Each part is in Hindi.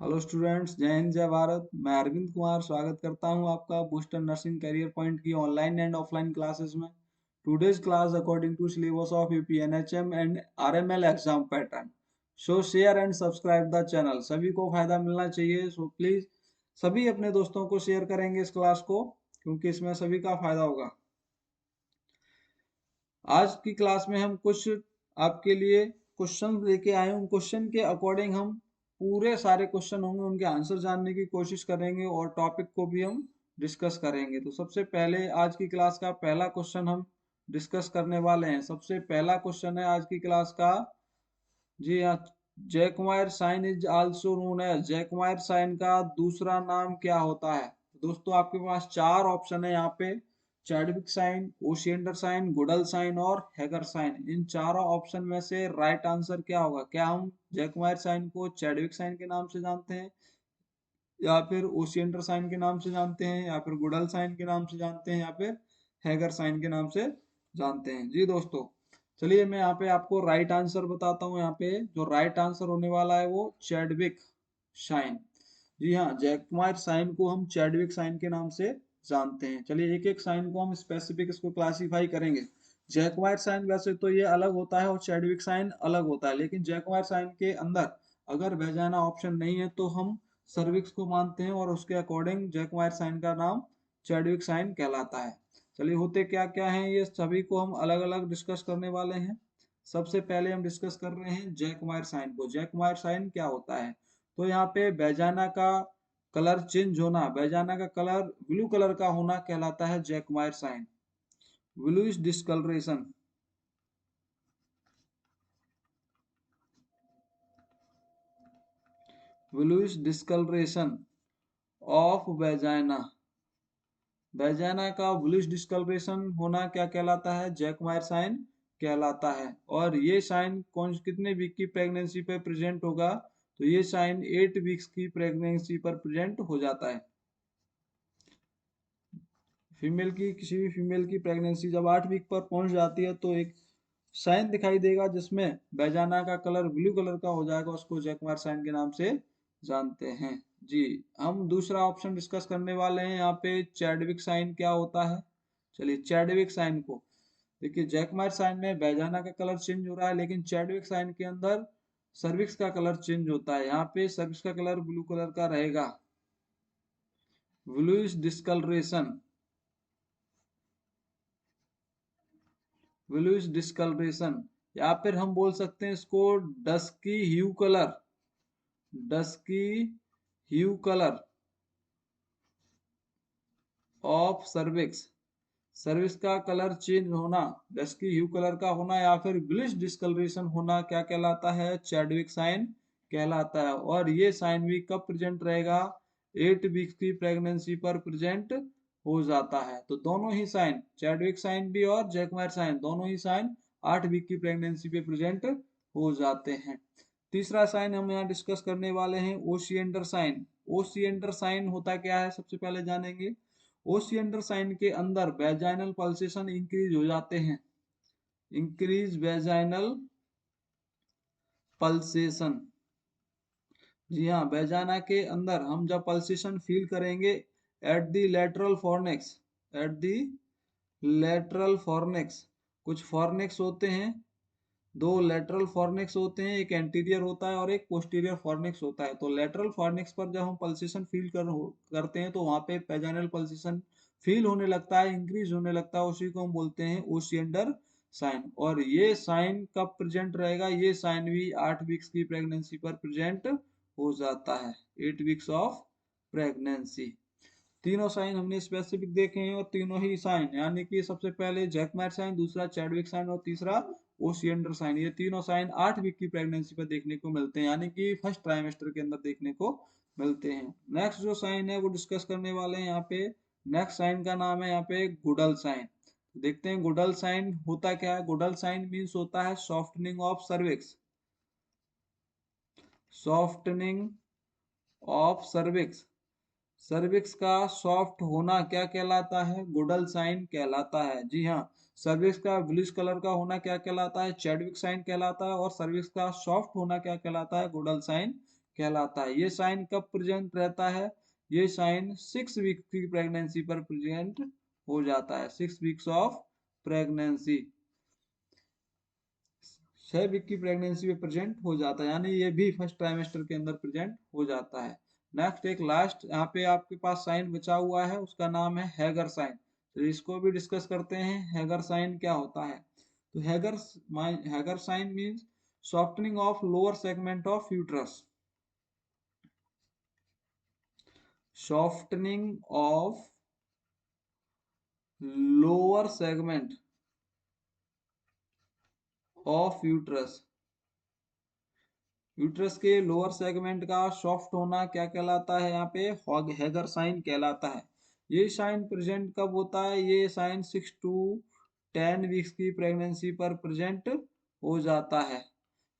हेलो स्टूडेंट्स, जय हिंद जय भारत। मैं अरविंद कुमार स्वागत करता हूं आपका बूस्टर नर्सिंग करियर पॉइंट की ऑनलाइन एंड ऑफलाइन क्लासेस में। Today's class according to syllabus of UPNHM and RML exam pattern. So share and subscribe the channel. सभी को फायदा मिलना चाहिए, सो प्लीज सभी अपने दोस्तों को शेयर करेंगे इस क्लास को, क्योंकि इसमें सभी का फायदा होगा। आज की क्लास में हम कुछ आपके लिए क्वेश्चन लेके आए हैं। क्वेश्चन के अकॉर्डिंग हम पूरे सारे क्वेश्चन होंगे, उनके आंसर जानने की कोशिश करेंगे और टॉपिक को भी हम डिस्कस करेंगे। तो सबसे पहले आज की क्लास का पहला क्वेश्चन हम डिस्कस करने वाले हैं। सबसे पहला क्वेश्चन है आज की क्लास का, जी हाँ, Jacquemier sign is also known as. Jacquemier sign का दूसरा नाम क्या होता है? दोस्तों आपके पास चार ऑप्शन है यहाँ पे, Chadwick sign, Osiander sign, Goodell sign और हैगर साइन। इन चारों ऑप्शन में से राइट आंसर क्या होगा? क्या हम जैकमायर साइन को चैडविक साइन के नाम से जानते हैं, या फिर ओशिएंडर साइन के नाम से जानते हैं, या फिर गुडल साइन के नाम से जानते हैं, या फिर हैगर साइन के नाम से जानते हैं? जी दोस्तों, चलिए मैं यहाँ पे आपको राइट आंसर बताता हूँ। यहाँ पे जो राइट आंसर होने वाला है वो चैडविक साइन। जी हाँ, जैकमायर साइन को हम चैडविक साइन के नाम से जानते हैं। चलिए एक एक साइन को हम स्पेसिफिक इसको क्लासीफाई करेंगे। जैकमायर साइन वैसे तो ये अलग होता है और चैडविक साइन अलग होता है, लेकिन जैकमायर साइन के अंदर अगर वेजाइना ऑप्शन नहीं है तो हम सर्विक्स को मानते हैं, और उसके अकॉर्डिंग जैकमायर साइन का नाम चैडविक साइन कहलाता है। चलिए होते क्या क्या हैं ये सभी को हम अलग अलग डिस्कस करने वाले हैं। सबसे पहले हम डिस्कस कर रहे हैं जैकमायर साइन को। जैकमायर साइन क्या होता है? तो यहाँ पे बेजाना का कलर चेंज होना, बेजाना का कलर ब्लू कलर का होना कहलाता है Jacquemier sign. Bluish discoloration, bluish discoloration of vagina, vagina का ब्लूइश डिस्कलरेशन होना क्या कहलाता है? जैकमायर साइन कहलाता है। और ये साइन कौन कितने वीक की प्रेगनेंसी पे प्रेजेंट होगा? तो ये साइन 8 वीक्स की प्रेगनेंसी पर प्रेजेंट हो जाता है। फीमेल की, किसी भी फीमेल की प्रेगनेंसी जब 8 वीक पर पहुंच जाती है तो एक साइन दिखाई देगा जिसमें बेजाना का कलर ब्लू कलर का हो जाएगा, उसको जैकमायर साइन के नाम से जानते हैं। जी, हम दूसरा ऑप्शन डिस्कस करने वाले हैं। यहाँ पे चैडविक साइन क्या होता है? चलिए चैडविक साइन को देखिए, जैकमायर साइन में बेजाना का कलर चेंज हो रहा है, लेकिन चैडविक साइन के अंदर सर्विक्स का कलर चेंज होता है। यहाँ पे सर्विक्स का कलर ब्लू कलर का रहेगा, ब्लूइश डिस्कलरेशन, ब्लूइश डिस्कलरेशन, या फिर हम बोल सकते हैं इसको dusky hue colour, dusky hue colour of cervix. Cervix का कलर चेंज होना, डस्की ह्यू कलर का होना, या फिर ब्लिश डिस्कलरेशन होना क्या कहलाता है? चैडविक साइन कहलाता है। और ये साइन भी कब प्रेजेंट रहेगा? 8 वीक्स की प्रेगनेंसी पर प्रेजेंट हो जाता है। तो दोनों ही साइन, चैडविक साइन भी और जैकमायर साइन, दोनों ही साइन 8 वीक की प्रेगनेंसी पे प्रेजेंट हो जाते हैं। तीसरा साइन हम यहाँ डिस्कस करने वाले हैं ओशिएंडर साइन। ओशिएंडर साइन होता क्या है सबसे पहले जानेंगे। ओशिएंडर साइन के अंदर वेजाइनल पल्सेशन इंक्रीज हो जाते हैं, इंक्रीज वेजाइनल पल्सेशन। जी हाँ, वेजाना के अंदर हम जब पल्सेशन फील करेंगे at the lateral fornix, at the lateral fornix, कुछ फॉर्निक्स होते हैं, दो लेटरल फॉर्निक्स होते हैं, एक एंटीरियर होता है और एक पोस्टीरियर फॉर्निक्स होता है। तो लेटरल फॉर्निक्स पर जब हम पल्सेशन फील करते हैं तो वहां पे पेजाइनल पल्सेशन फील होने लगता है, इंक्रीज होने लगता है, उसी को हम बोलते हैं ओशिएंडर साइन। और ये साइन कब प्रेजेंट रहेगा? ये साइन भी 8 वीक्स की प्रेगनेंसी पर प्रेजेंट हो जाता है, 8 वीक्स ऑफ प्रेगनेंसी। तीनों साइन हमने स्पेसिफिक देखे हैं, और तीनों ही साइन यानी कि सबसे पहले जैकमायर साइन, दूसरा चैडविक साइन और तीसरा ओशिएंडर साइन, ये तीनों साइन 8 वीक की प्रेगनेंसी पर देखने को मिलते हैं, यानी कि फर्स्ट ट्राइमेस्टर के अंदर देखने को मिलते हैं। नेक्स्ट जो साइन है वो डिस्कस करने वाले हैं यहाँ पे। नेक्स्ट साइन का नाम है यहाँ पे गुडल साइन। देखते हैं गुडल साइन होता क्या है। गुडल साइन मीन्स होता है softening of cervix, softening of cervix. Cervix का सॉफ्ट होना क्या कहलाता है? गुडल साइन कहलाता है। जी हाँ, सर्विक्स का ब्लूइश कलर का होना क्या कहलाता है? चैडविक साइन कहलाता है। और सर्विक्स का सॉफ्ट होना क्या कहलाता है? गुडल साइन कहलाता है। ये साइन कब प्रेजेंट रहता है? ये साइन 6 वीक की प्रेगनेंसी पर प्रेजेंट हो जाता है। 6 वीक्स ऑफ प्रेगनेंसी, 6 वीक की प्रेगनेंसी में प्रेजेंट हो जाता है, यानी ये भी फर्स्ट ट्राइमेस्टर के अंदर प्रेजेंट हो जाता है। नेक्स्ट एक लास्ट यहाँ पे आपके पास साइन बचा हुआ है, उसका नाम है हैगर साइन। तो इसको भी डिस्कस करते हैं। हैगर साइन क्या होता है? तो Hegar sign means softening of lower segment of uterus, softening of lower segment of uterus, uterus के लोअर सेगमेंट का सॉफ्ट होना क्या कहलाता है? यहाँ पे हैगर साइन कहलाता है। ये साइन प्रेजेंट कब होता है? ये साइन 6 to 10 वीक्स की प्रेगनेंसी पर प्रेजेंट हो जाता है।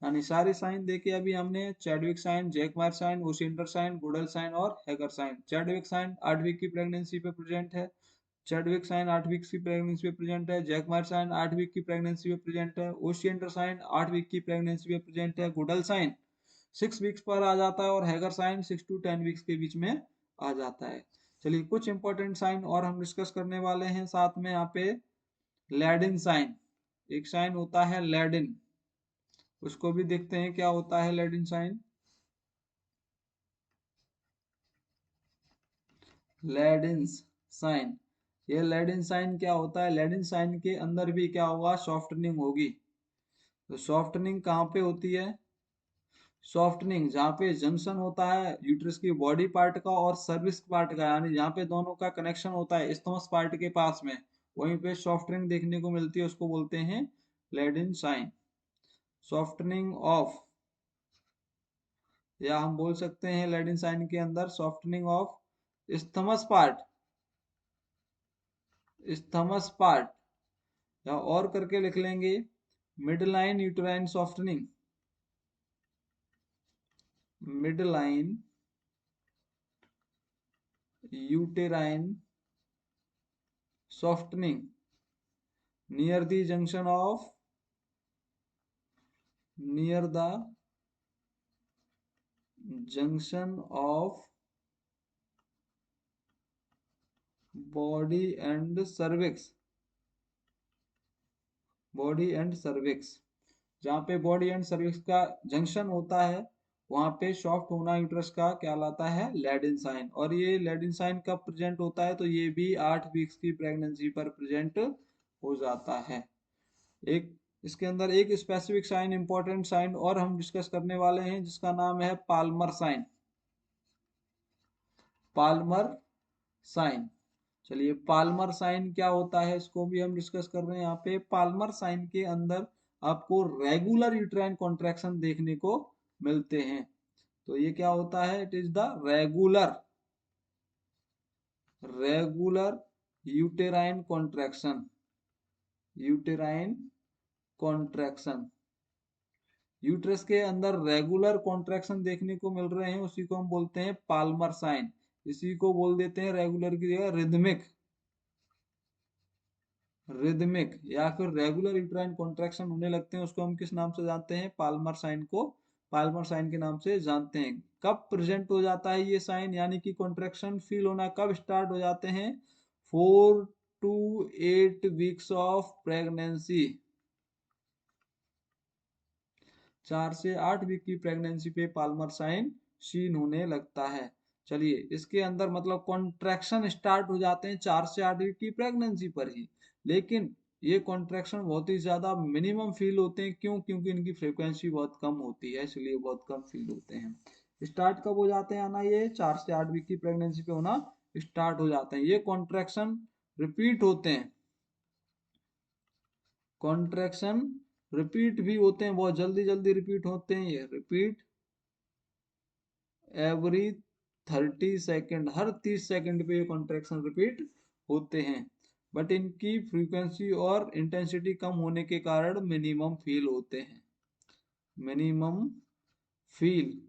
यानी सारे साइन देखे अभी हमने, Chadwick sign, Jacquemier sign, Osiander sign, Goodell sign और Hegar sign. Chadwick sign 8 week की प्रेगनेंसी पे प्रेजेंट है, चैडविक साइन 8 वीक की प्रेगनेंसी में प्रेजेंट है, जैकमायर साइन 8 वीक की प्रेगनेंसी में प्रेजेंट है, ओशिएंडर साइन 8 वीक की प्रेगनेंसी में प्रेजेंट है, गुडल साइन 6 वीक्स पर आ जाता है और हैगर साइन 6 to 10 वीक्स के बीच में आ जाता है। चलिए कुछ इंपॉर्टेंट साइन और हम डिस्कस करने वाले हैं साथ में। यहाँ पे लैडिन साइन, एक साइन होता है लैडिन, उसको भी देखते हैं क्या होता है लैडिन साइन। लैडिन साइन, ये लैडिन साइन क्या होता है? लैडिन साइन के अंदर भी क्या होगा? सॉफ्टनिंग होगी। तो सॉफ्टनिंग कहाँ पे होती है? सॉफ्टनिंग जहाँ पे जंक्शन होता है यूट्रस की बॉडी पार्ट का और सर्विस पार्ट का, यानी जहाँ पे दोनों का कनेक्शन होता है इस्थमस पार्ट के पास में, वहीं पे सॉफ्टनिंग देखने को मिलती है, उसको बोलते हैं लैडिन साइन। सॉफ्टनिंग ऑफ, या हम बोल सकते हैं लैडिन साइन के अंदर softening of isthmus part, isthmus part, या और करके लिख लेंगे mid line uterine softening, mid line uterine softening near the junction of, near the junction of body and cervix, body and cervix, जहाँ पे बॉडी एंड सर्विक्स का जंक्शन होता है वहां पे सॉफ्ट होना यूट्रस का कहलाता है लैडिन साइन। और ये लैडिन साइन कब प्रेजेंट होता है? तो ये भी 8 वीक्स की प्रेगनेंसी पर प्रेजेंट हो जाता है। एक इसके अंदर एक स्पेसिफिक साइन, इंपॉर्टेंट साइन और हम डिस्कस करने वाले हैं, जिसका नाम है पाल्मर साइन। पाल्मर साइन, चलिए पाल्मर साइन क्या होता है इसको भी हम डिस्कस कर रहे हैं। यहाँ पे पाल्मर साइन के अंदर आपको रेगुलर यूट्राइन कॉन्ट्रैक्शन देखने को मिलते हैं। तो ये क्या होता है? It is the regular, regular uterine contraction, uterine contraction, uterus के अंदर रेगुलर कॉन्ट्रैक्शन देखने को मिल रहे हैं, उसी को हम बोलते हैं पाल्मर साइन। इसी को बोल देते हैं रेगुलर की जगह रिदमिक, रिदमिक या फिर रेगुलर यूट्राइन कॉन्ट्रैक्शन होने लगते हैं, उसको हम किस नाम से जानते हैं? पाल्मर साइन को पाल्मर साइन के नाम से जानते हैं। कब प्रेजेंट हो जाता है ये साइन, यानी कि कॉन्ट्रैक्शन फील होना कब स्टार्ट हो जाते हैं? 4 to 8 वीक्स ऑफ प्रेगनेंसी, 4 से 8 वीक की प्रेगनेंसी पे पाल्मर साइन सीन होने लगता है। चलिए इसके अंदर मतलब कॉन्ट्रैक्शन स्टार्ट हो जाते हैं 4 से 8 वीक की प्रेगनेंसी पर ही, लेकिन ये कॉन्ट्रैक्शन बहुत ही ज्यादा मिनिमम फील होते हैं। क्यों? क्योंकि इनकी फ्रीक्वेंसी बहुत कम होती है, इसलिए बहुत कम फील होते हैं। स्टार्ट कब हो जाते हैं आना? ये 4 से 8 वीक की प्रेगनेंसी पे होना स्टार्ट हो जाते हैं। ये कॉन्ट्रैक्शन रिपीट होते हैं, कॉन्ट्रैक्शन रिपीट भी होते हैं, बहुत जल्दी जल्दी रिपीट होते हैं। ये रिपीट एवरी 30 सेकेंड, हर 30 सेकेंड पे ये कॉन्ट्रैक्शन रिपीट होते हैं, बट इनकी फ्रीक्वेंसी और इंटेंसिटी कम होने के कारण मिनिमम फील होते हैं। मिनिमम फील,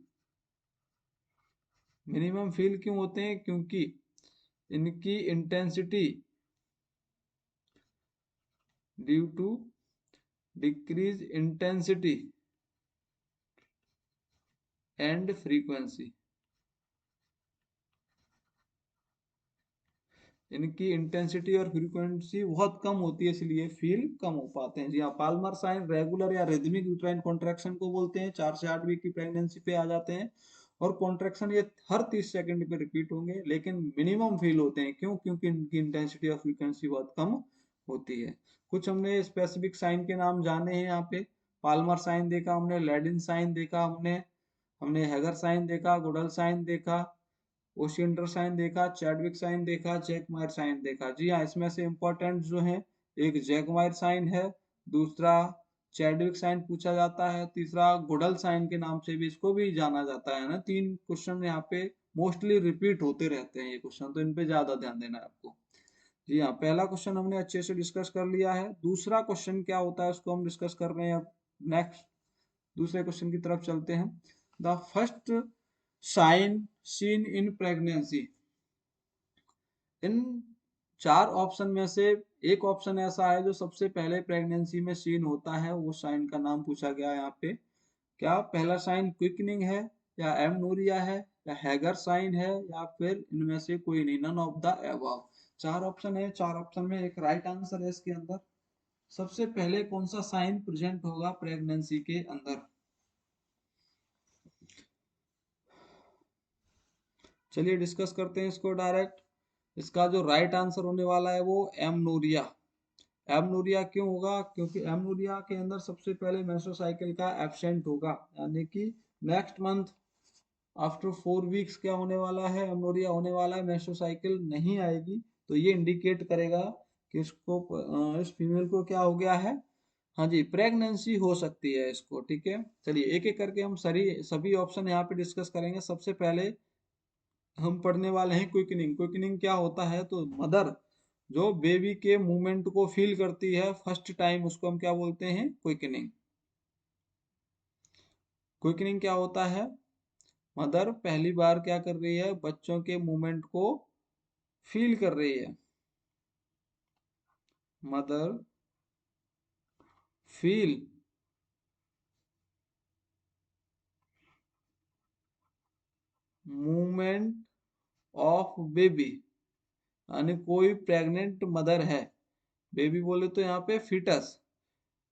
मिनिमम फील क्यों होते हैं? क्योंकि इनकी intensity due to decrease intensity and frequency, इनकी इंटेंसिटी और फ्रीक्वेंसी बहुत कम होती है, इसलिए फील कम हो पाते हैं। जी हाँ, पाल्मर साइन रेगुलर या रिदमिक यूट्राइन कॉन्ट्रैक्शन को बोलते हैं, 4 से 8 वीक की प्रेगनेंसी पे आ जाते हैं, और कॉन्ट्रैक्शन ये हर 30 सेकंड पे रिपीट होंगे, लेकिन मिनिमम फील होते हैं। क्यों? क्योंकि इनकी इंटेंसिटी और फ्रीक्वेंसी बहुत कम होती है। कुछ हमने स्पेसिफिक साइन के नाम जाने हैं यहाँ पे। पाल्मर साइन देखा हमने, लेडिन साइन देखा हमने हमने हैगर साइन देखा, गुडल साइन देखा, ओशियंडर साइन देखा, चैडविक साइन देखा, जैकमायर साइन देखा। जी हाँ, इसमें से इंपॉर्टेंट जो है, एक जैकमायर साइन है, दूसरा चैडविक साइन पूछा जाता है, तीसरा गुडल साइन के नाम से भी इसको भी जाना जाता है ना। 3 क्वेश्चन यहाँ पे मोस्टली रिपीट होते रहते हैं ये क्वेश्चन, तो इन पे ज्यादा ध्यान देना है आपको। जी हाँ, पहला क्वेश्चन हमने अच्छे से डिस्कस कर लिया है। दूसरा क्वेश्चन क्या होता है उसको हम डिस्कस कर रहे हैं अब। नेक्स्ट दूसरे क्वेश्चन की तरफ चलते हैं। The first sign seen in pregnancy. इन 4 ऑप्शन में से एक ऑप्शन ऐसा है जो सबसे पहले प्रेगनेंसी में सीन होता है, वो साइन का नाम पूछा गया है यहाँ पे। क्या पहला साइन क्विकनिंग है, या एमनोरिया है, या हैगर साइन है, या फिर इनमें से कोई नहीं, none of the above. 4 option है, 4 ऑप्शन में एक राइट आंसर है इसके अंदर। सबसे पहले कौन सा साइन प्रेजेंट होगा प्रेगनेंसी के अंदर? चलिए डिस्कस करते हैं इसको डायरेक्ट। इसका जो राइट आंसर होने वाला है वो एमनोरिया। एमनोरिया क्यों होगा? क्योंकि एमनोरिया के अंदर सबसे पहले मेंस्ट्रुअल साइकिल का एब्सेंट होगा, यानी कि नेक्स्ट मंथ आफ्टर 4 वीक्स क्या होने वाला है, एमनोरिया होने वाला है, मेंस्ट्रुअल साइकिल नहीं आएगी। तो ये इंडिकेट करेगा कि इसको इस फीमेल को क्या हो गया है। हाँ जी, प्रेगनेंसी हो सकती है इसको। ठीक है, चलिए एक एक करके हम सभी ऑप्शन यहाँ पे डिस्कस करेंगे। सबसे पहले हम पढ़ने वाले हैं क्विकनिंग। क्विकनिंग क्या होता है? तो मदर जो बेबी के मूवमेंट को फील करती है फर्स्ट टाइम, उसको हम क्या बोलते हैं? क्विकनिंग। क्विकनिंग क्या होता है? मदर पहली बार क्या कर रही है? बच्चों के मूवमेंट को फील कर रही है। Mother feel movement of baby, यानी कोई प्रेग्नेंट मदर है, बेबी बोले तो यहाँ पे फिटस,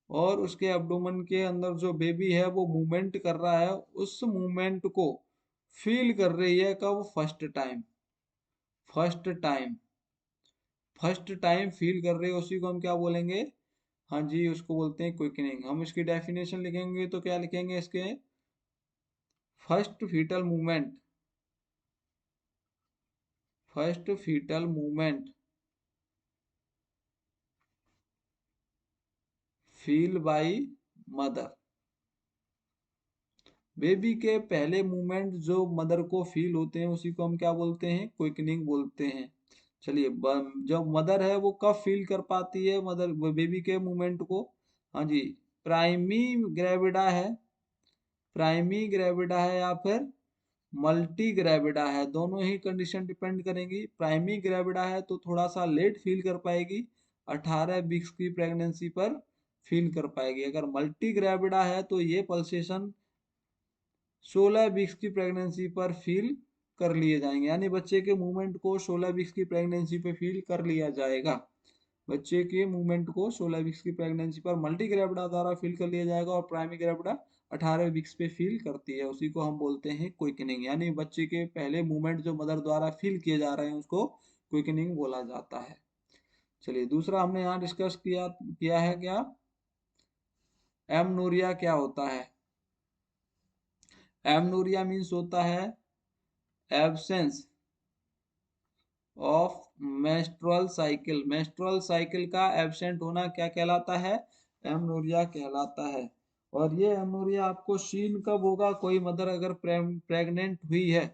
और उसके एब्डोमेन के अंदर जो बेबी है वो मूवमेंट कर रहा है, उस मूवमेंट को फील कर रही है। कब? First time. First time, first time feel कर रही है, उसी को हम क्या बोलेंगे? हाँ जी, उसको बोलते हैं क्विकनिंग। हम इसकी डेफिनेशन लिखेंगे तो क्या लिखेंगे इसके? First foetal movement, first foetal movement feel by mother. Baby के पहले मूवमेंट जो मदर को फील होते हैं उसी को हम क्या बोलते हैं? क्विकनिंग बोलते हैं। चलिए, जब मदर है वो कब फील कर पाती है मदर बेबी के मूवमेंट को? हाँ जी, प्राइमी ग्रेविडा है, प्राइमी ग्रेविडा है या फिर मल्टी ग्रेविडा है, दोनों ही कंडीशन डिपेंड करेंगी। प्राइमी ग्रेविडा है तो थोड़ा सा लेट फील कर पाएगी, 18 वीक्स की प्रेगनेंसी पर फील कर पाएगी। अगर मल्टी ग्रेविडा है तो ये पल्सेशन 16 वीक्स की प्रेगनेंसी पर फील कर लिए जाएंगे, यानी बच्चे के मूवमेंट को 16 वीक्स की प्रेगनेंसी पे फील कर लिया जाएगा। बच्चे के मूवमेंट को 16 वीक्स की प्रेगनेंसी पर मल्टी ग्रेविडा द्वारा फील कर लिया जाएगा, और प्राइमरी ग्रेविडा 18 वीक्स पे फील करती है, उसी को हम बोलते हैं क्विकनिंग। यानी बच्चे के पहले मूवमेंट जो मदर द्वारा फील किए जा रहे हैं उसको क्विकनिंग बोला जाता है। चलिए दूसरा हमने यहाँ डिस्कस किया किया है क्या? एमनोरिया क्या होता है? एमनोरिया मीन्स होता है absence of menstrual cycle. Menstrual cycle का एब्सेंट होना क्या कहलाता है? एमनोरिया कहलाता है। और ये एमनोरिया आपको सीन कब होगा? कोई मदर अगर प्रेग्नेंट हुई है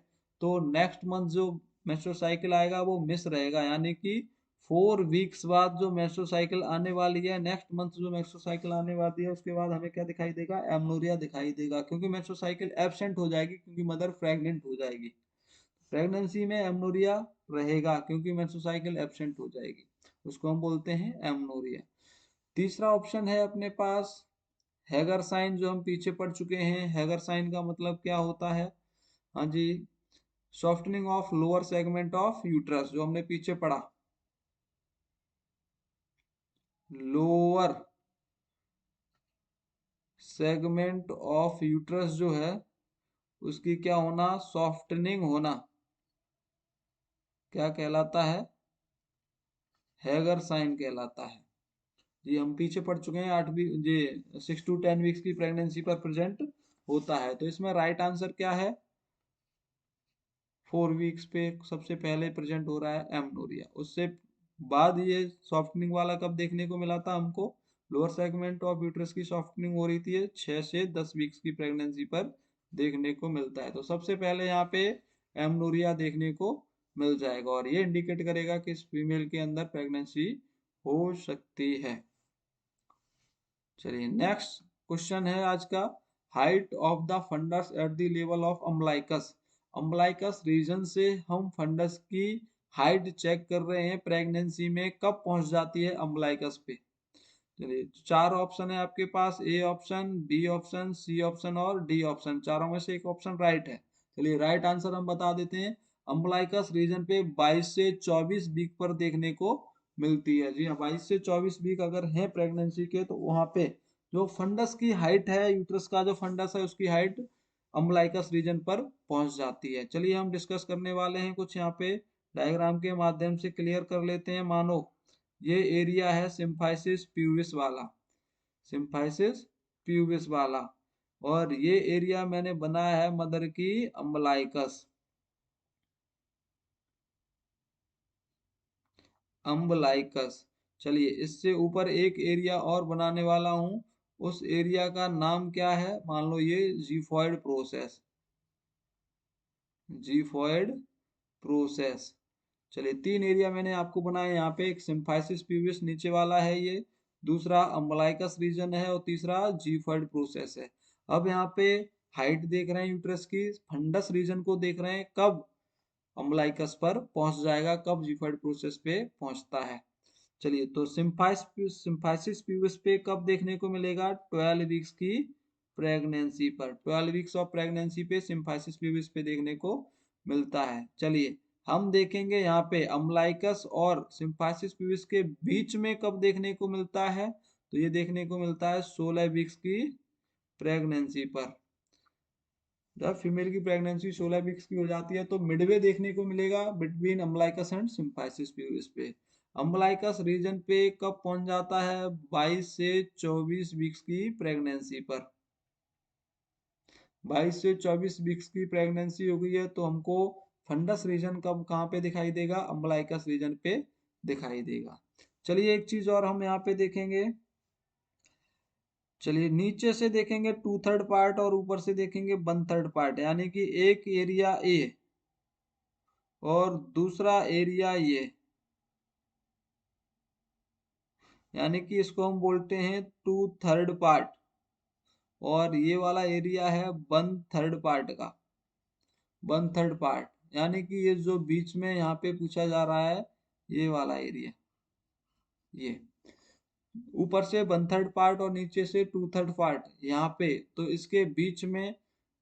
तो नेक्स्ट मंथ जो मेंस्ट्रुअल साइकिल आएगा वो मिस रहेगा, यानी कि 4 वीक्स बाद जो मेंस्ट्रुअल साइकिल आने वाली है, नेक्स्ट मंथ जो मेंस्ट्रुअल साइकिल आने वाली है, उसके बाद हमें क्या दिखाई देगा? एमनोरिया दिखाई देगा, क्योंकि मेंस्ट्रुअल साइकिल एब्सेंट हो जाएगी, क्योंकि मदर प्रेग्नेंट हो जाएगी। प्रेगनेंसी में एमनोरिया रहेगा क्योंकि मेंस्ट्रुअल साइकिल एब्सेंट हो जाएगी, उसको हम बोलते हैं एमनोरिया। तीसरा ऑप्शन है अपने पास हैगर साइन जो हम पीछे पढ़ चुके हैं, हैगर साइन का मतलब क्या होता है? हाँ जी, softening of lower segment of uterus, जो हमने पीछे पढ़ा। लोअर सेगमेंट ऑफ यूट्रस जो है उसकी क्या होना? सॉफ्टनिंग होना, क्या कहलाता है? हैगर साइन कहलाता है। जी हम पीछे पढ़ चुके हैं, 8 वीक जी 6 to 10 वीक्स की प्रेगनेंसी पर प्रेजेंट होता है। तो इसमें राइट आंसर क्या है? 4 वीक्स पे सबसे पहले प्रेजेंट हो रहा है एमनोरिया। उससे बाद ये सॉफ्टनिंग वाला कब देखने को मिला था हमको? लोअर सेगमेंट ऑफ यूट्रस की सॉफ्टनिंग हो रही थी 6 से 10 वीक्स की प्रेगनेंसी पर देखने को मिलता है। तो सबसे पहले यहाँ पे एमनोरिया देखने को मिल जाएगा और ये इंडिकेट करेगा कि इस फीमेल के अंदर प्रेगनेंसी हो सकती है। चलिए नेक्स्ट क्वेश्चन है आज का, height of the fundus at the level of umbilicus. Umbilicus region से हम फंडस की हाइट चेक कर रहे हैं, प्रेगनेंसी में कब पहुंच जाती है अम्बलाइकस पे। चलिए 4 ऑप्शन है आपके पास, A option, B option, C option और डी ऑप्शन। चारों में से एक ऑप्शन राइट है। चलिए राइट आंसर हम बता देते हैं, अम्बलाइकस रीजन पे 22 से 24 वीक पर देखने को मिलती है। जी हाँ, 22 से 24 वीक अगर है प्रेगनेंसी के तो वहां पे जो फंडस की हाइट है, यूट्रस का जो फंडस है उसकी हाइट अम्बलाइकस रीजन पर पहुंच जाती है। चलिए हम डिस्कस करने वाले हैं कुछ यहाँ पे डायग्राम के माध्यम से क्लियर कर लेते हैं। मानो ये एरिया है सिम्फाइसिस प्यूबिस वाला, सिम्फाइसिस प्यूबिस वाला, और ये एरिया मैंने बनाया है मदर की अम्बलाइकस, अम्बलाइकस। चलिए इससे ऊपर एक एरिया और बनाने वाला हूं, उस एरिया का नाम क्या है? मान लो ये जीफॉइड प्रोसेस, जीफॉइड प्रोसेस। चलिए 3 एरिया मैंने आपको बनाया यहाँ पे, एक सिम्फाइसिस प्यूबिस नीचे वाला है ये, दूसरा अम्बलाइकस रीजन है और तीसरा जीफॉइड प्रोसेस है। अब यहाँ पे हाइट देख रहे हैं यूट्रस की, फंडस रीजन को देख रहे हैं कब अम्बलाइकस पर पहुंच जाएगा, कब जीफॉइड प्रोसेस पे पहुंचता है। चलिए तो सिम्फाइसिस प्यूबिस पे कब देखने को मिलेगा? 12 वीक्स की प्रेगनेंसी पर, 12 वीक्स ऑफ प्रेगनेंसी पे सिम्फाइसिस प्यूबिस पे देखने को मिलता है। चलिए हम देखेंगे यहाँ पे अम्बलाइकस और सिम्फाइसिस प्यूबिस के बीच में कब देखने को मिलता है, तो ये देखने को मिलता है 16 वीक्स की प्रेगनेंसी पर। जब फीमेल की प्रेगनेंसी 16 वीक्स की हो जाती है तो मिडवे देखने को मिलेगा between umbilicus and symphysis pubis पे। अम्बलाइकस रीजन पे कब पहुंच जाता है? 22 से 24 वीक्स की प्रेगनेंसी पर। 22 से 24 वीक्स की प्रेगनेंसी हो गई है तो हमको फंडस रीजन कब कहाँ पे दिखाई देगा? अम्बलाइकस रीजन पे दिखाई देगा। चलिए एक चीज और हम यहाँ पे देखेंगे, चलिए नीचे से देखेंगे 2/3 पार्ट और ऊपर से देखेंगे 1/3 पार्ट, यानी कि एक एरिया ए और दूसरा एरिया ये, यानी कि इसको हम बोलते हैं 2/3 पार्ट, और ये वाला एरिया है 1/3 पार्ट का, 1/3 पार्ट। यानी कि ये जो बीच में यहाँ पे पूछा जा रहा है ये वाला एरिया, ये ऊपर से 1/3 पार्ट और नीचे से 2/3 पार्ट यहाँ पे, तो इसके बीच में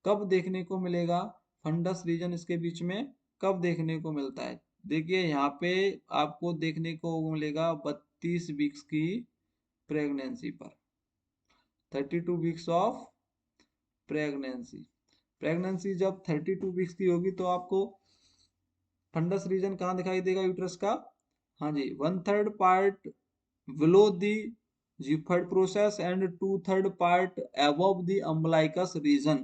कब देखने को मिलेगा फंडस रीजन? इसके बीच में कब देखने को मिलता है? देखिए यहाँ पे आपको देखने को मिलेगा 32 वीक्स की प्रेगनेंसी पर, 32 वीक्स ऑफ प्रेगनेंसी। प्रेगनेंसी जब 32 वीक्स की होगी तो आपको फंडस रीजन कहाँ दिखाई देगा यूट्रस का? हाँ जी, 1/3 part below the Gifford process and 2/3 part above the umbilicus region।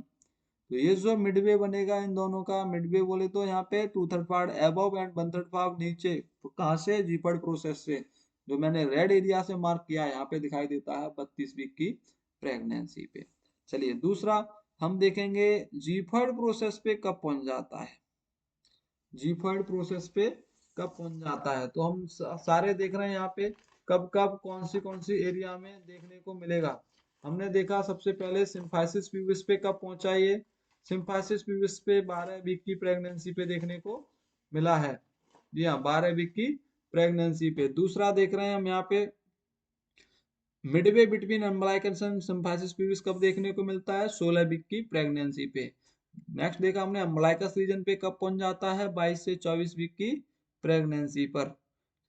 तो ये जो मिडवे बनेगा इन दोनों का, मिडवे बोले तो यहाँ पे 2/3 पार्ट अबव एंड 1/3 पार्ट नीचे, तो कहाँ से? जीफर्ड प्रोसेस से, जो मैंने रेड एरिया से मार्क किया है यहाँ पे दिखाई देता है 32 वीक की प्रेगनेंसी पे। चलिए दूसरा हम देखेंगे जीफर्ड प्रोसेस पे कब पहुंच जाता है, जीफर्ड प्रोसेस पे कब पहुंच जाता है। तो हम सारे देख रहे हैं यहाँ पे कब कब कौन सी एरिया में देखने को मिलेगा। हमने देखा सबसे पहले सिम्फाइसिस प्यूबिस पे कब पहुंचा, ये सिम्फाइसिस प्यूबिस पे 12 वीक की प्रेगनेंसी पे देखने को मिला है। जी हाँ, 12 वीक की प्रेगनेंसी पे। दूसरा देख रहे हैं हम यहाँ पे Midway between umbilicus and symphysis pubis कब देखने को मिलता है? 16 वीक की प्रेगनेंसी पे। नेक्स्ट देखा हमने अम्बिलिकस रीजन पे कब पहुंच जाता है? 22 से 24 वीक की प्रेगनेंसी पर।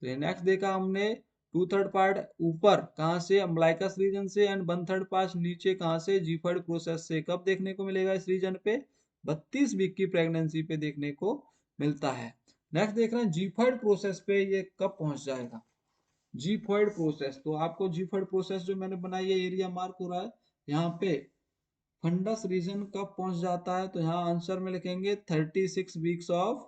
नेक्स्ट देखा हमने 2/3 पार्ट ऊपर कहाँ से? अम्बिलिकस रीजन से, एंड 1/3 पार्ट नीचे कहाँ से? जिफॉइड प्रोसेस से। कब देखने को मिलेगा इस रीजन पे? 32 वीक की प्रेगनेंसी पे देखने को मिलता है। नेक्स्ट देख रहे हैं जिफॉइड प्रोसेस पे ये कब पहुंच जाएगा? जीफॉइड प्रोसेस, तो आपको जीफॉइड प्रोसेस जो मैंने बनाई है एरिया मार्क हो रहा है यहाँ पे। फंडस रीजन कब पहुंच जाता है? तो यहाँ आंसर में लिखेंगे 36 वीक्स ऑफ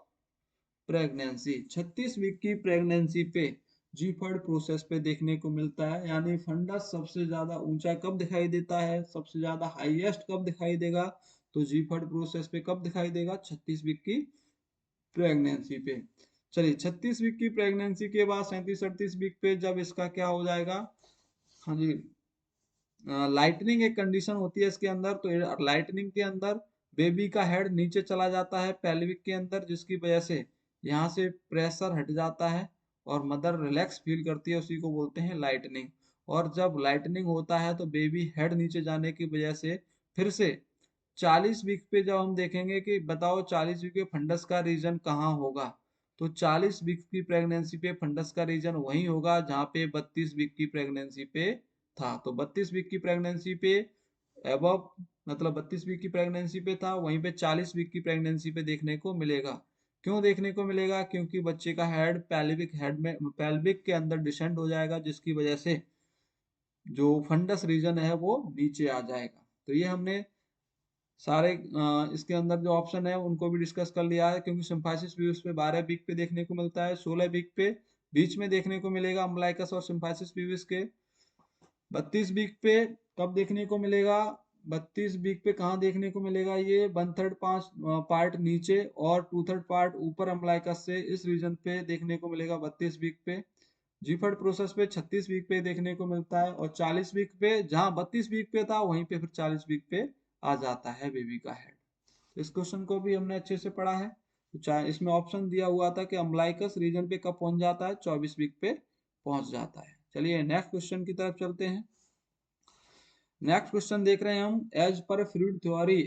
प्रेगनेंसी। 36 वीक की प्रेगनेंसी पे जीफॉइड प्रोसेस पे देखने को मिलता है। यानी फंडस सबसे ज्यादा ऊंचा कब दिखाई देता है, सबसे ज्यादा हाईएस्ट कब दिखाई देगा? तो जीफॉइड प्रोसेस पे कब दिखाई देगा? 36 वीक की प्रेगनेंसी पे। चलिए 36 वीक की प्रेगनेंसी के बाद 37-38 वीक पे जब इसका क्या हो जाएगा? हाँ जी, लाइटनिंग एक कंडीशन होती है इसके अंदर। तो लाइटनिंग के अंदर बेबी का हेड नीचे चला जाता है पेल्विक के अंदर, जिसकी वजह से यहाँ से प्रेशर हट जाता है और मदर रिलैक्स फील करती है, उसी को बोलते हैं लाइटनिंग। और जब लाइटनिंग होता है तो बेबी हेड नीचे जाने की वजह से फिर से 40 वीक पे जब हम देखेंगे कि बताओ 40 वीक पे फंडस का रीजन कहाँ होगा? तो 40 वीक की प्रेगनेंसी पे फंडस का रीजन वही होगा जहाँ पे 32 वीक की प्रेगनेंसी पे था। तो 32 वीक की प्रेगनेंसी पे एबव, मतलब 32 वीक की प्रेगनेंसी पे था, वहीं पे 40 वीक की प्रेगनेंसी पे देखने को मिलेगा। क्यों देखने को मिलेगा? क्योंकि बच्चे का हेड में पेल्विक के अंदर डिसेंड हो जाएगा, जिसकी वजह से जो फंडस रीजन है वो नीचे आ जाएगा। तो ये हमने सारे इसके अंदर जो ऑप्शन है उनको भी डिस्कस कर लिया है, क्योंकि सिम्फाइसिस भी उस पे 12 वीक पे देखने को मिलता है, 16 वीक पे बीच में देखने को मिलेगा अम्बिलिकस और सिम्फाइसिस प्यूबिस के। 32 वीक पे कब देखने को मिलेगा? 32 वीक पे कहाँ देखने को मिलेगा? ये 1/3 पार्ट नीचे और 2/3 पार्ट ऊपर अम्बिलिकस से, इस रीजन पे देखने को मिलेगा 32 वीक पे। जीफर्ड प्रोसेस पे 36 वीक पे देखने को मिलता है, और 40 वीक पे, जहाँ 32 वीक पे था वहीं पे फिर 40 वीक पे आ जाता है बेबी का हेड। तो इस क्वेश्चन को भी हमने अच्छे से पढ़ा है। तो चाहे इसमें ऑप्शन दिया हुआ था कि अम्बिलिकस रीजन पे कब पहुंच जाता है? 24 वीक पे पहुंच जाता है। चलिए नेक्स्ट क्वेश्चन की तरफ चलते हैं। नेक्स्ट क्वेश्चन देख रहे हैं हम, as per Freud theory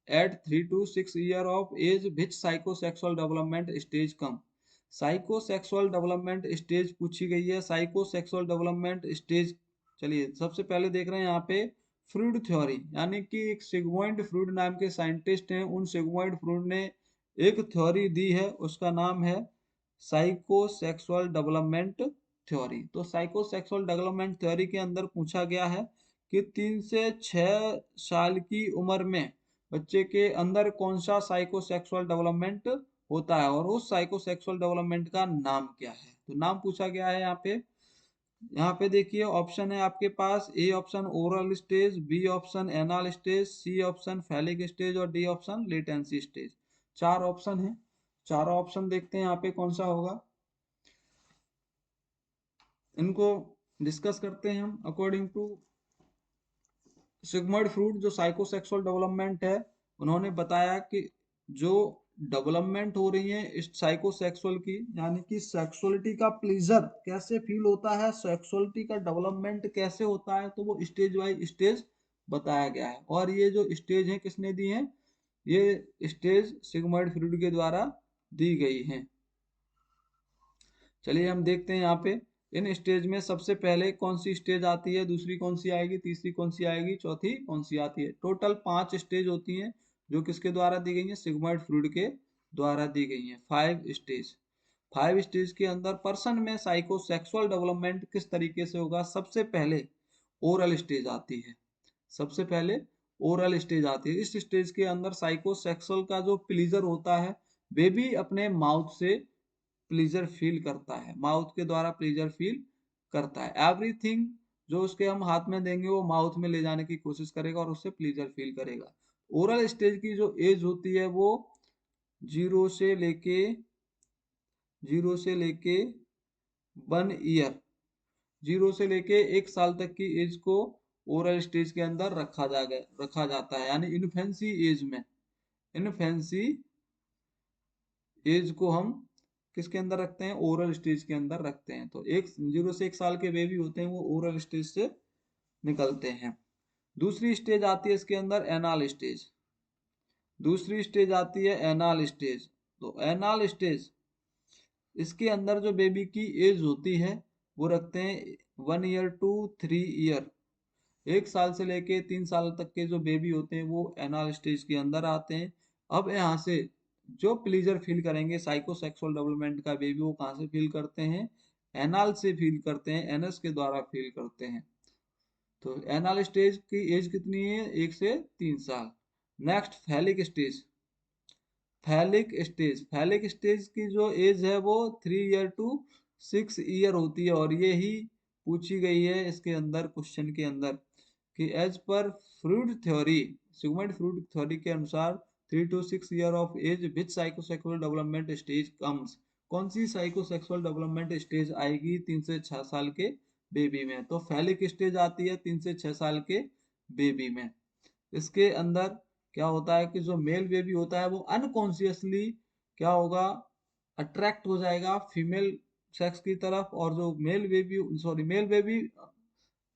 at 3 to 6 year of age which psychosexual development stage come? Psychosexual development stage पूछी गई है। साइकोसेक्सुअल डेवलपमेंट स्टेज, चलिए सबसे पहले देख रहे हैं यहाँ पे फ्रूड थ्योरी, यानी कि एक सिगमंड फ्रूड नाम के साइंटिस्ट हैं। उन सिगमंड फ्रूड ने एक थ्योरी दी है, उसका नाम है साइकोसेक्सुअल डेवलपमेंट थ्योरी। तो साइकोसेक्सुअल डेवलपमेंट थ्योरी के अंदर पूछा गया है कि 3 से 6 साल की उम्र में बच्चे के अंदर कौन सा साइकोसेक्सुअल डेवलपमेंट होता है, और उस साइकोसेक्सुअल डेवलपमेंट का नाम क्या है? तो नाम पूछा गया है यहाँ पे। यहाँ पे देखिए ऑप्शन है आपके पास, A option oral stage, B option anal stage, C option phallic stage और D option latency stage. 4 option है, चारों ऑप्शन देखते हैं यहाँ पे कौन सा होगा, इनको डिस्कस करते हैं हम। अकॉर्डिंग टू सिगमंड फ्रूड, जो साइकोसेक्सुअल डेवलपमेंट है, उन्होंने बताया कि जो डेवलपमेंट हो रही है इस साइकोसेक्सुअल की, यानी कि सेक्सुअलिटी का प्लीजर कैसे फील होता है, सेक्सुअलिटी का डेवलपमेंट कैसे होता है, तो वो स्टेज वाइज स्टेज बताया गया है। और ये जो स्टेज है किसने दी है? ये स्टेज सिगमंड फ्रूड के द्वारा दी गई है। चलिए हम देखते हैं यहाँ पे इन स्टेज में सबसे पहले कौन सी स्टेज आती है, दूसरी कौन सी आएगी, तीसरी कौन सी आएगी, चौथी कौन सी आती है। टोटल 5 स्टेज होती हैं, जो किसके द्वारा दी गई है? सिगमंड फ्रूड के द्वारा दी गई है। 5 स्टेज, 5 स्टेज के अंदर पर्सन में साइकोसेक्सुअल डेवलपमेंट किस तरीके से होगा? सबसे पहले ओरल स्टेज आती है, सबसे पहले ओरल स्टेज आती है। इस स्टेज के अंदर साइकोसेक्सुअल का जो प्लीजर होता है, बेबी अपने माउथ से प्लीजर फील करता है, माउथ के द्वारा प्लीजर फील करता है। एवरीथिंग जो उसके हम हाथ में देंगे वो माउथ में ले जाने की कोशिश करेगा और उससे प्लीजर फील करेगा। ओरल स्टेज की जो एज होती है वो जीरो से लेके जीरो से लेके 1 ईयर, 0 से लेके 1 साल तक की एज को ओरल स्टेज के अंदर रखा जाता है। यानी इन्फेंसी एज में, इन्फेंसी एज को हम किसके अंदर रखते हैं, ओरल स्टेज के अंदर रखते हैं। तो 0 से 1 साल के बेबी होते हैं वो ओरल स्टेज से निकलते हैं। दूसरी स्टेज आती है इसके अंदर एनाल स्टेज। दूसरी स्टेज आती है एनाल स्टेज। तो एनाल स्टेज, इसके अंदर जो बेबी की एज होती है वो रखते हैं 1 ईयर टू 3 ईयर। 1 साल से लेके 3 साल तक के जो बेबी होते हैं वो एनाल स्टेज के अंदर आते हैं। अब यहाँ से जो प्लीजर फील करेंगे साइकोसेक्सुअल डेवलपमेंट का बेबी, वो कहाँ से फील करते हैं, एनाल से फील करते हैं, एनस के द्वारा फील करते हैं। तो एनाल स्टेज की एज कितनी है, 1 से 3 साल। Next phallic stage. Phallic stage की जो एज है वो 3 ईयर टू 6 ईयर होती है, और ये ही पूछी गई है इसके अंदर क्वेश्चन के अंदर कि as per Freud theory, Sigmund Freud theory के अनुसार 3 to 6 year of age which psychosexual development stage comes, कौन सी साइकोसेक्सुअल डेवलपमेंट स्टेज आएगी 3 से 6 साल के बेबी में। तो फैलिक स्टेज आती है 3 से 6 साल के बेबी में। इसके अंदर क्या होता है कि जो मेल बेबी होता है वो अनकॉन्शियसली क्या होगा, अट्रैक्ट हो जाएगा फीमेल सेक्स की तरफ, और जो मेल बेबी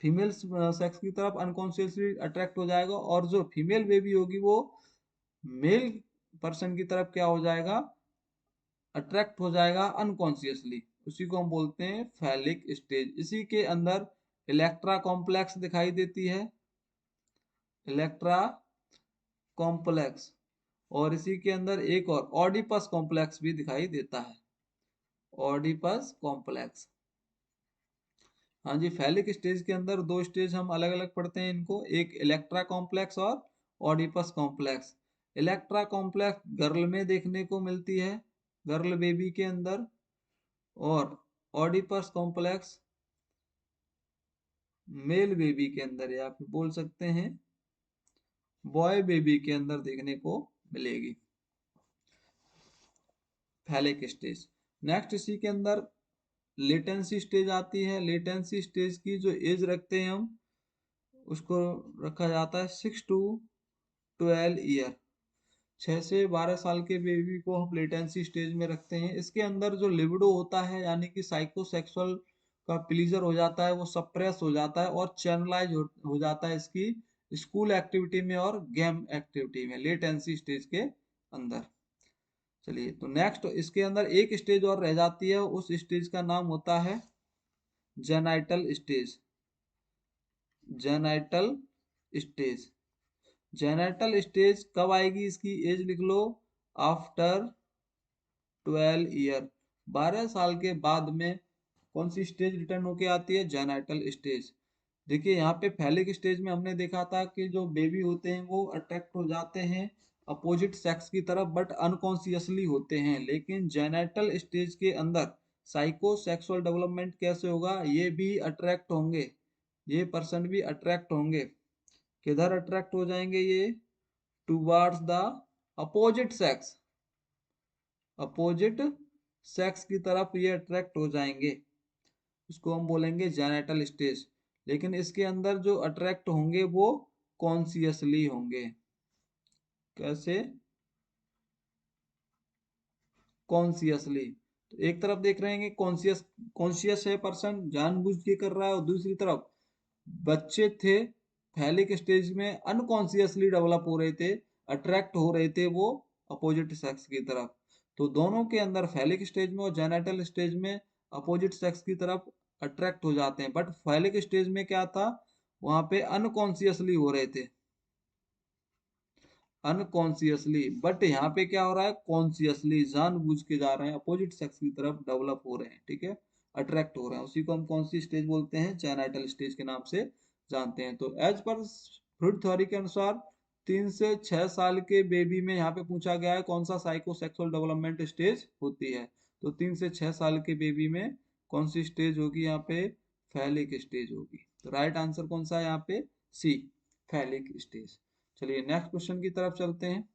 फीमेल सेक्स की तरफ अनकॉन्शियसली अट्रैक्ट हो जाएगा, और जो फीमेल बेबी होगी वो मेल पर्सन की तरफ क्या हो जाएगा, अट्रैक्ट हो जाएगा अनकॉन्शियसली। उसी को हम बोलते हैं फैलिक स्टेज। इसी के अंदर इलेक्ट्रा कॉम्प्लेक्स दिखाई देती है, इलेक्ट्रा कॉम्प्लेक्स, और इसी के अंदर एक और ऑडिपस कॉम्प्लेक्स भी दिखाई देता है, ऑडिपस कॉम्प्लेक्स। हाँ जी, फैलिक स्टेज के अंदर दो स्टेज हम अलग अलग पढ़ते हैं इनको, एक इलेक्ट्रा कॉम्प्लेक्स और Oedipus complex. Electra complex girl में देखने को मिलती है, गर्ल बेबी के अंदर, और ऑडिपस कॉम्प्लेक्स मेल बेबी के अंदर, या फिर बोल सकते हैं बॉय बेबी के अंदर देखने को मिलेगी फैलिक स्टेज। नेक्स्ट इसी के अंदर लेटेंसी स्टेज आती है। लेटेंसी स्टेज की जो एज रखते हैं हम, उसको रखा जाता है 6 to 12 ईयर। 6 से 12 साल के बेबी को हम लेटेंसी स्टेज में रखते हैं। इसके अंदर जो लिबिडो होता है, यानी कि साइकोसेक्सुअल का प्लीजर हो जाता है, वो सप्रेस हो जाता है और चैनलाइज हो जाता है इसकी स्कूल एक्टिविटी में और गेम एक्टिविटी में, लेटेंसी स्टेज के अंदर। चलिए, तो नेक्स्ट इसके अंदर एक स्टेज और रह जाती है, उस स्टेज का नाम होता है genital stage. Genital stage, genital stage कब आएगी, इसकी एज लिख लो, आफ्टर 12 ईयर। 12 साल के बाद में कौन सी स्टेज रिटर्न होके आती है, जेनाइटल स्टेज। देखिए यहाँ पे फैलिक स्टेज में हमने देखा था कि जो बेबी होते हैं वो अट्रैक्ट हो जाते हैं अपोजिट सेक्स की तरफ, बट अनकॉन्शियसली होते हैं। लेकिन जेनाइटल स्टेज के अंदर साइको सेक्सुअल डेवलपमेंट कैसे होगा, ये भी अट्रैक्ट होंगे, ये पर्सन भी अट्रैक्ट होंगे। किधर अट्रैक्ट हो जाएंगे ये, towards the opposite sex, opposite sex की तरफ ये अट्रैक्ट हो जाएंगे, उसको हम बोलेंगे जेनाइटल स्टेज। लेकिन इसके अंदर जो अट्रैक्ट होंगे वो कॉन्सियसली होंगे। कैसे, कॉन्सियसली। तो एक तरफ देख रहे हैं कॉन्सियस, कॉन्शियस है पर्सन, जानबूझ के कर रहा है, और दूसरी तरफ बच्चे थे फैलिक स्टेज में, अनकॉन्शियसली डेवलप हो रहे थे, अट्रैक्ट हो रहे थे वो अपोजिट सेक्स की तरफ। तो दोनों के अंदर फैलिक स्टेज में और जेनाइटल स्टेज में अपोजिट सेक्स की तरफ अट्रैक्ट हो जाते हैं, बट फैलिक स्टेज में क्या था, वहां पे अनकॉन्शियसली हो रहे थे, अनकॉन्शियसली। बट यहाँ पे क्या हो रहा है, कॉन्शियसली, जानबूझ के जा रहे हैं अपोजिट सेक्स की तरफ, डेवलप हो रहे हैं, ठीक है, अट्रैक्ट हो रहे हैं। उसी को हम कौन सी स्टेज बोलते हैं, जेनाइटल स्टेज के नाम से जानते हैं। तो एज पर फ्रूड थ्योरी के अनुसार 3 से 6 साल के बेबी में यहाँ पे पूछा गया है कौन सा साइकोसेक्सुअल डेवलपमेंट स्टेज होती है। तो 3 से 6 साल के बेबी में कौन सी स्टेज होगी, यहाँ पे फैलिक स्टेज होगी। तो राइट आंसर कौन सा है यहाँ पे, सी, फैलिक स्टेज। चलिए नेक्स्ट क्वेश्चन की तरफ चलते हैं।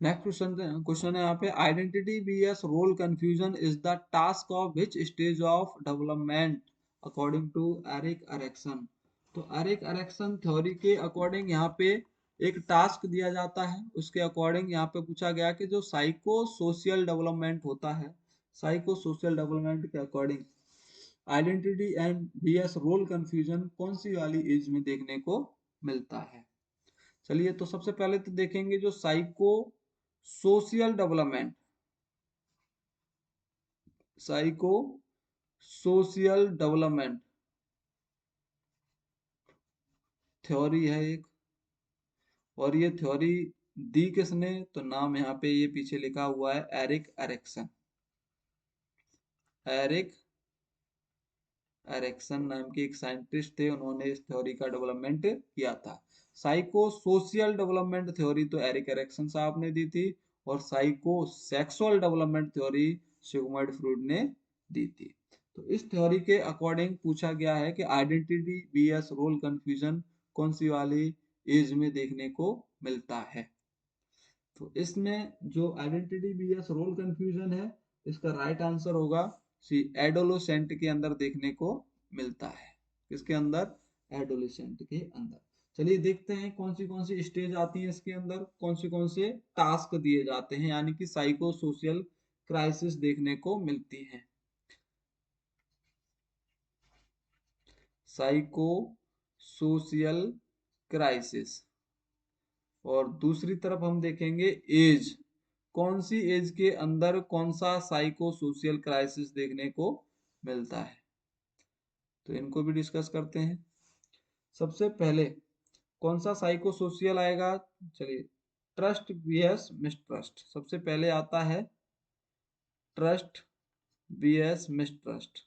नेक्स्ट क्वेश्चन है यहाँ पे, identity vs role confusion is the task of which stage of development according to Erik Erikson. तो एरिक एरिक्सन थ्योरी के अकॉर्डिंग यहाँ पे एक टास्क दिया जाता है, उसके अकॉर्डिंग यहाँ पे पूछा गया कि जो साइको सोशल डेवलपमेंट होता है, साइको सोशल डेवलपमेंट के according identity and vs role confusion कौन सी वाली एज में देखने को मिलता है। चलिए, तो सबसे पहले तो देखेंगे जो psycho social development, psycho social development theory है एक, और ये थ्योरी दी किसने, तो नाम यहाँ पे ये पीछे लिखा हुआ है एरिक एरिक्सन। एरिक एरिक्सन नाम के एक साइंटिस्ट थे, उन्होंने इस थ्योरी का डेवलपमेंट किया था। साइको सोशियल डेवलपमेंट थ्योरी तो एरिक एरिक्सन साहब ने दी थी, और psycho sexual development theory Sigmund Freud ने दी थी। तो इस थ्योरी के अकॉर्डिंग पूछा गया है कि आइडेंटिटी बीएस रोल कंफ्यूजन कौन सी वाली एज में देखने को मिलता है। तो इसमें जो आइडेंटिटी बीएस रोल कंफ्यूजन है, इसका राइट आंसर होगा सी, एडोलोसेंट के अंदर देखने को मिलता है। किसके अंदर, एडोलोसेंट के अंदर। चलिए देखते हैं कौन सी स्टेज आती है इसके अंदर, कौन से टास्क दिए जाते हैं, यानी कि साइको सोशल क्राइसिस देखने को मिलती है। साइको सोशल क्राइसिस, और दूसरी तरफ हम देखेंगे एज, कौन सी एज के अंदर कौन सा साइको सोशल क्राइसिस देखने को मिलता है। तो इनको भी डिस्कस करते हैं। सबसे पहले कौन सा साइको सोशल आएगा, चलिए, ट्रस्ट बीएस मिसट्रस्ट सबसे पहले आता है। Trust vs mistrust,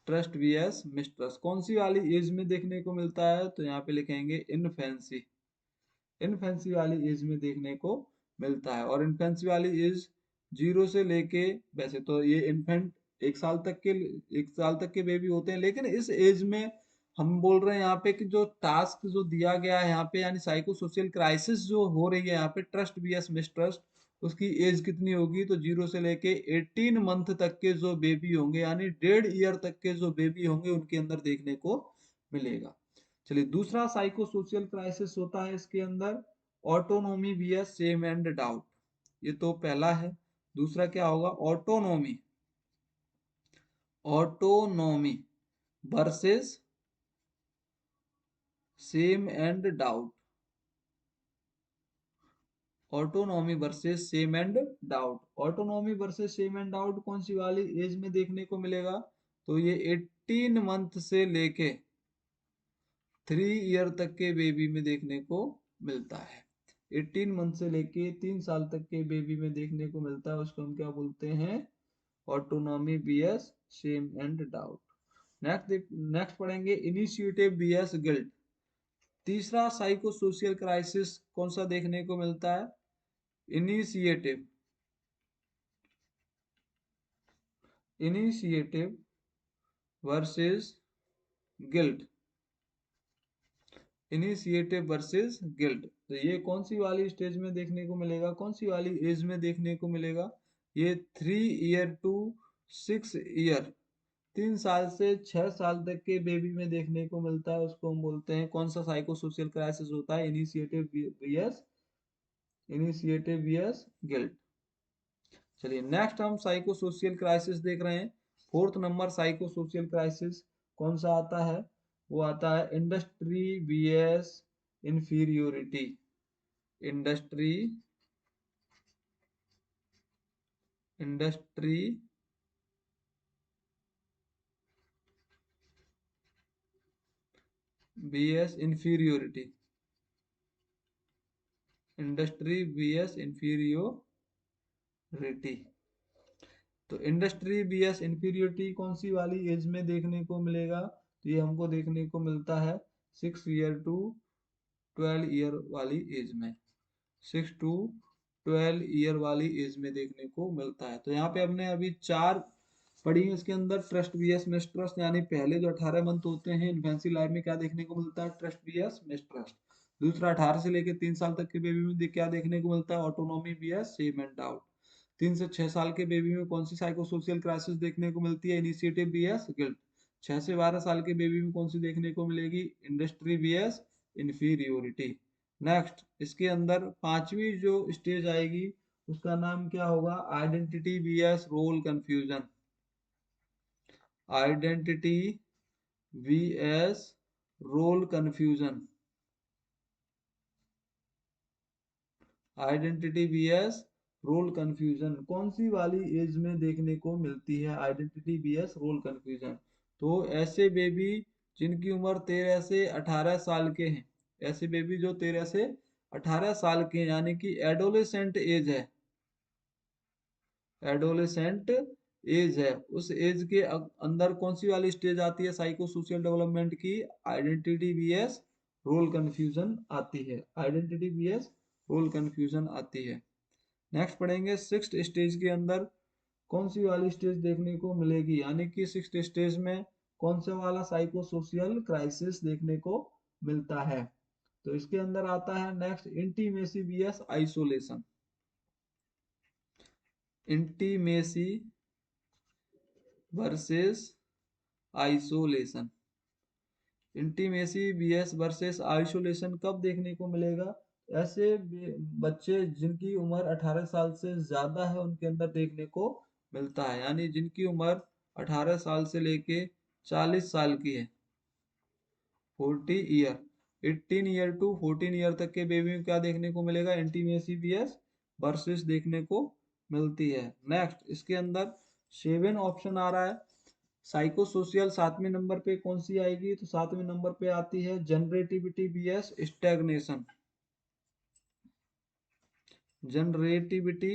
trust vs mistrust कौन सी वाली एज में देखने को मिलता है, तो यहाँ पे लिखेंगे इनफेंसी, इनफेंसी वाली एज में देखने को मिलता है। और इन्फेंसी वाली एज 0 से लेके, वैसे तो ये इन्फेंट 1 साल तक के, 1 साल तक के बेबी होते हैं, लेकिन इस एज में हम बोल रहे हैं यहाँ पे कि जो टास्क जो दिया गया है यहाँ पे, यानी साइको सोशल क्राइसिस जो हो रही है यहाँ पे, ट्रस्ट बीएस मिसट्रस्ट, उसकी एज कितनी होगी, तो 0 से लेके 18 मंथ तक के जो बेबी होंगे, यानी 1.5 ईयर तक के जो बेबी होंगे, उनके अंदर देखने को मिलेगा। चलिए, दूसरा साइको सोशल क्राइसिस होता है इसके अंदर autonomy vs shame and doubt, ये तो पहला है। दूसरा क्या होगा, autonomy, autonomy versus shame and doubt, autonomy versus shame and doubt. Autonomy versus shame and doubt कौन सी वाली एज में देखने को मिलेगा, तो ये 18 मंथ से लेके 3 ईयर तक के बेबी में देखने को मिलता है। 18 मंथ से लेके 3 साल तक के बेबी में देखने को मिलता है, उसको हम क्या बोलते हैं, autonomy vs shame and doubt. Next पढ़ेंगे इनिशिएटिव बीएस गिल्ट। तीसरा साइको सोशल क्राइसिस कौन सा देखने को मिलता है, initiative, initiative versus guilt, initiative versus guilt. तो ये कौन सी वाली स्टेज में देखने को मिलेगा, कौन सी वाली एज में देखने को मिलेगा, ये 3 ईयर टू 6 ईयर, 3 साल से 6 साल तक के बेबी में देखने को मिलता है, उसको हम बोलते हैं कौन सा साइको सोशल क्राइसिस होता है, initiative vs, initiative vs guilt. चलिए, नेक्स्ट हम साइको सोशल क्राइसिस देख रहे हैं। 4th number psycho social crisis कौन सा आता है, वो आता है industry vs inferiority, industry, industry vs inferiority, industry vs inferiority. तो इंडस्ट्री बीएस इंफीरियोरिटी कौन सी वाली एज में देखने को मिलेगा, तो ये हमको देखने को मिलता है 6 ईयर टू 12 ईयर वाली एज में, 6 to 12 ईयर वाली एज में देखने को मिलता है। तो यहाँ पे हमने अभी 4 पढ़ी है इसके अंदर, ट्रस्ट बीएस मिसट्रस्ट, यानी पहले जो 18 मंथ होते हैं इन्फेंसी लाइफ में क्या देखने को मिलता है, ट्रस्ट बीएस मिसट्रस्ट। दूसरा 18 से लेकर 3 साल तक के बेबी में क्या देखने को मिलता है, autonomy vs shame and doubt. 3 से 6 साल के बेबी में कौन सी साइको सोशल क्राइसिस देखने को मिलती है, इनिशिएटिव बीएस गिल्ट। 6 से 12 साल के बेबी में कौन सी देखने को मिलेगी, इंडस्ट्री बीएस इंफीरियोरिटी। नेक्स्ट इसके अंदर पांचवी जो स्टेज आएगी उसका नाम क्या होगा? Identity vs role confusion. Identity vs role confusion. Identity vs role confusion कौन सी वाली एज में देखने को मिलती है? Identity vs role confusion. तो ऐसे बेबी जिनकी उम्र 13 से 18 साल के हैं, ऐसे बेबी जो 13 से 18 साल के हैं, यानी कि एडोलेसेंट एज है, एडोलेसेंट एज है, उस एज के अंदर कौन सी वाली स्टेज आती है साइको सोशल डेवलपमेंट की? आइडेंटिटी वीएस रोल कंफ्यूजन आती है। आइडेंटिटी वीएस रोल कंफ्यूजन आती है। नेक्स्ट पढ़ेंगे सिक्स्थ स्टेज के अंदर कौन सी वाली स्टेज देखने को मिलेगी, यानी कि सिक्स्थ स्टेज में कौन सा वाला साइको सोशल क्राइसिस देखने को मिलता है? तो इसके अंदर आता है next intimacy vs isolation. Intimacy versus isolation. Intimacy vs versus isolation कब देखने को मिलेगा? ऐसे बच्चे जिनकी उम्र 18 साल से ज्यादा है उनके अंदर देखने को मिलता है, यानी जिनकी उम्र 18 साल से लेके 40 साल की है, 40 ईयर, 18 ईयर टू 14 ईयर तक के बेबी में क्या देखने को मिलेगा? इंटीमेसी वीएस वर्सेस देखने को मिलती है। नेक्स्ट इसके अंदर 7 ऑप्शन आ रहा है। साइको सोशल 7वें नंबर पे कौन सी आएगी? तो 7वें नंबर पे आती है generativity VS stagnation. Generativity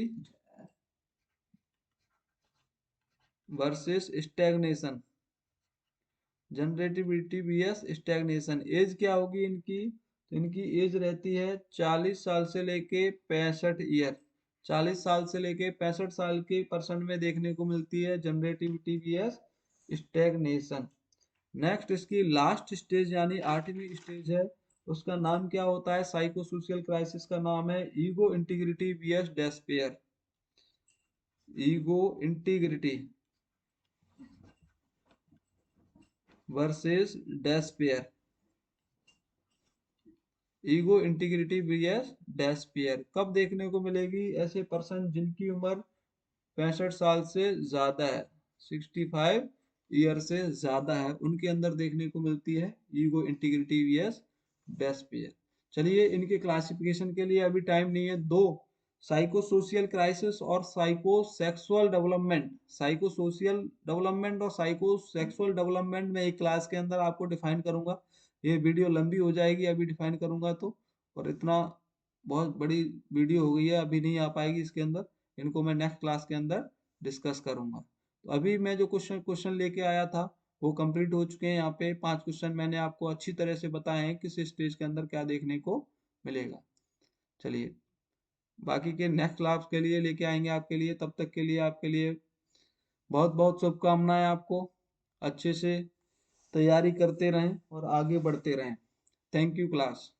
versus stagnation. Generativity VS stagnation. Age क्या होगी इनकी? तो इनकी एज रहती है 40 साल से लेके 65 ईयर। 40 साल से लेके 65 साल के पर्सन में देखने को मिलती है जनरेटिविटी वीएस स्टैग्नेशन। नेक्स्ट इसकी लास्ट स्टेज यानी 8वीं स्टेज है, उसका नाम क्या होता है? साइको सोशल क्राइसिस का नाम है ego integrity vs despair. Ego integrity versus despair. Ego integrity vs despair कब देखने को मिलेगी? ऐसे पर्सन जिनकी उम्र 65 साल से ज्यादा है, 65 ईयर से ज्यादा है, उनके अंदर देखने को मिलती है ईगो इंटीग्रिटी वीएस डेस्पेयर। चलिए इनके क्लासिफिकेशन के लिए अभी टाइम नहीं है। दो साइको सोशियल क्राइसिस और psycho sexual development, psycho social development और साइको सेक्सुअल डेवलपमेंट में एक क्लास के अंदर आपको डिफाइन करूंगा। ये वीडियो लंबी हो जाएगी अभी डिफाइन करूंगा तो, और इतना बहुत बड़ी वीडियो हो गई है, अभी नहीं आ पाएगी इसके अंदर। इनको मैं नेक्स्ट क्लास के अंदर डिस्कस करूंगा। तो अभी मैं जो क्वेश्चन क्वेश्चन लेके आया था वो कंप्लीट हो चुके हैं। यहाँ पे 5 क्वेश्चन मैंने आपको अच्छी तरह से बताए हैं किस स्टेज के अंदर क्या देखने को मिलेगा। चलिए बाकी के नेक्स्ट क्लास के लिए लेके आएंगे आपके लिए। तब तक के लिए आपके लिए बहुत बहुत शुभकामनाएं। आपको अच्छे से तैयारी करते रहें और आगे बढ़ते रहें। Thank you class.